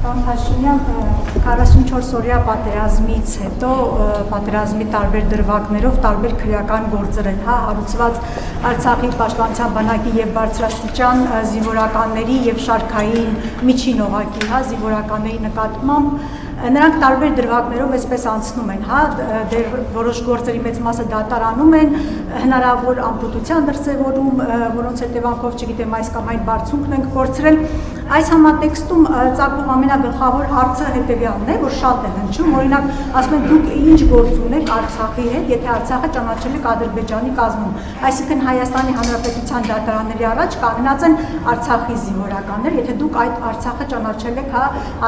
Պարոն Փաշինյան, 44 օրյա պատերազմից հետո պատերազմի տարբեր դրվագներով տարբեր քրեական գործեր են հարուցված Արցախի պաշտպանության բանակի եւ բարձրաստիճան զինվորականների եւ շարքային միջին օղակի զինվորականների նկատմամբ նրանք տարբեր դրվագներով այսպես անցնում են, դեռ որոշ գործերի մեծ մասը դատարանում են, հնարավոր ամպուտության դրսևորում, որոնց հետևանքով, չգիտեմ, այս կամ այն բարձունքն ենք կորցրել։ Այս համատեքստում ծագում ամենագլխավոր հարցը հետևյալն է, որ շատ է հնչում, օրինակ, ասում են դուք ինչ գործ ունեք Արցախի հետ, եթե Արցախը ճանաչել եք Ադրբեջանի կազմում, այսինքն Հայաստանի Հանրապետության դատարանների առաջ կանգնած են Արցախի զինվորականներ, եթե դուք այդ Արցախը ճանաչել եք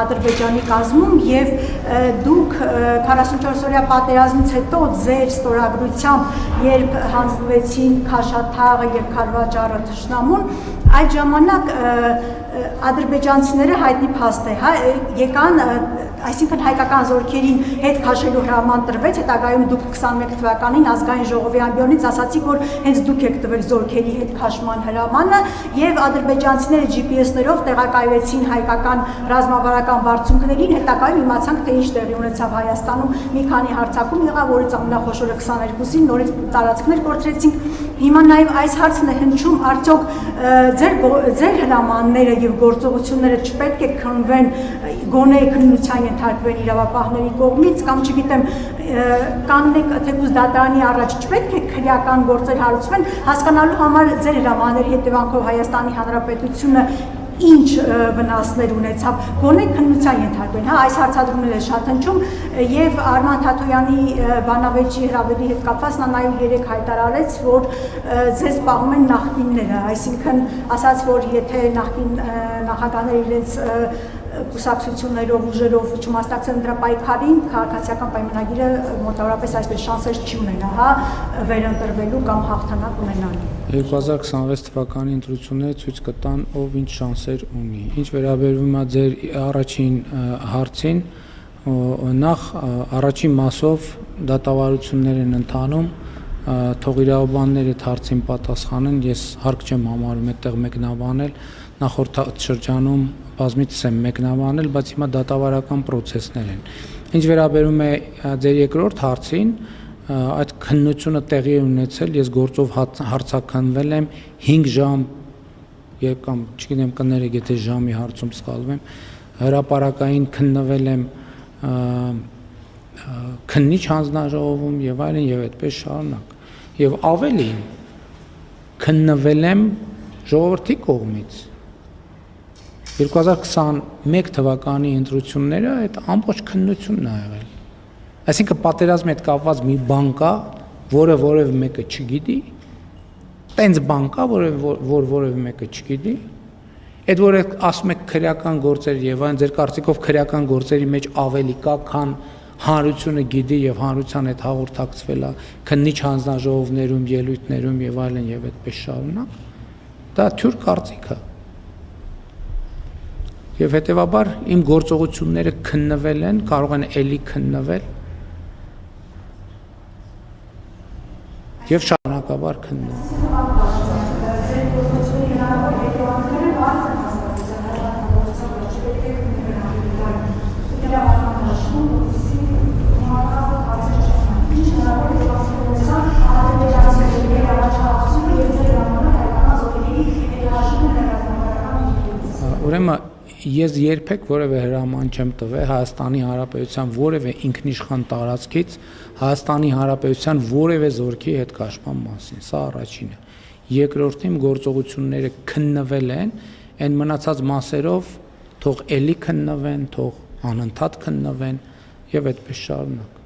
Ադրբեջանի կազմում եւ դուք 44 օրյա պատերազմից հետո ձեր ստորագրությամբ, երբ հանձնվեցին Քաշաթաղը եւ Քարվաճառը թշնամուն, այդ ժամանակ ադրբեջանցիները հայտնի փաստ է, եկան, այսինքն հայկական զորքերին հետ քաշելու հրաման տրվեց, հետագայում դուք 21 թվականին ազգային ժողովի ամբիոնից ասացիք, որ հենց դուք եք տվել զորքերի հետ քաշման հրամանը եւ ադրբեջանցիները GPS-ներով տեղակայվեցին հայկական ռազմավարական բարձունքներին, հետագայում իմացանք, թե ինչ տեղի ունեցավ Հայաստանում, մի քանի հարձակում եղավ, որից ամենախոշորը 22-ին նորից տարածքներ կորցրեցինք։ Հիմա նաեւ այս հարցն է հնչում, արդյոք ձեր հրամանները եւ գործողությունները չպետք է քննվեն, գոնե քննության ենթարկվեն իրավապահների կողմից կամ չգիտեմ, կաննեք թեկուզ դատարանի առաջ չպետք է քրեական գործեր հարուցվեն, հասկանալու համար ձեր հրամանների հետևանքով Հայաստանի Հանրապետությունը ինչ վնասներ ունեցավ, գոնե քննության ենթարկվեն, այս հարցադրումները շատ հնչում եւ Արման Թաթոյանի բանավեճի հրավերի հետ կապված նա նաեւ երեք հայտարարեց, որ ձեզ պահում են նախկինները, այսինքն ասաց, որ եթե նախկին նախագահները իրենց կուսակցություններով, ուժերով չմասնակցեն դրա պայքարին, քաղաքացիական պայմանագիրը մոտավորապես այսպես շանսեր չի ունենա, վերընտրվելու կամ հաղթանակ ունենալու։ 2026 թվականի ընտրությունները ցույց կտան, ով ինչ շանսեր ունի։ Ինչ վերաբերում է ձեր առաջին հարցին, նախ առաջին մասով դատավարություններ են ընթանում, թող իրավաբանները այդ հարցին պատասխանեն, ես հարկ չեմ համարում այդտեղ մեկնաբանել, նախորդ շրջանում բազմիցս եմ մեկնաբանել, բայց հիմա դատավարական process-ներ են։ Ինչ վերաբերում է ձեր երկրորդ հարցին, այդ քննությունը տեղի է ունեցել, ես գործով հարցաքննվել եմ 5 ժամ կամ չգիտեմ կներեք, եթե ժամի հարցում սխալվեմ, հրապարակային քննվել եմ քննիչ հանձնաժողովում եւ այլն եւ այդպես շարունակ։ Եվ ավելին քննվել եմ ժողովրդի կողմից 2021 թվականի ընտրությունները այդ ամբողջ քննությունն ա եղել։ Այսինքն պատերազմի հետ կապված մի բան կա, որը որևէ մեկը չգիտի, տենց բան կա, որ որևէ մեկը չգիտի, այդ որ ասում եք քրեական գործեր եւ այն ձեր կարծիքով քրեական գործերի մեջ ավելի կա, քան հանրությունը գիտի եւ հանրության հետ հաղորդակցվել է քննիչ հանձնաժողովներում, ելույթներում եւ այլն եւ այդպես շարունակ, դա թյուր կարծիք է։ Եվ հետևաբար իմ գործողությունները քննվել են, կարող են էլի քննվել եւ շարունակաբար քննվել։ Ուրեմն ես երբեք որևէ հրաման չեմ տվել Հայաստանի Հանրապետության որևէ ինքնիշխան տարածքից Հայաստանի Հանրապետության որևէ զորքի հետ քաշման մասին, սա առաջինը։ Երկրորդին գործողությունները քննվել են, այն մնացած մասերով թող էլի քննվեն, թող անընդհատ քննվեն եւ այդպես շարունակ։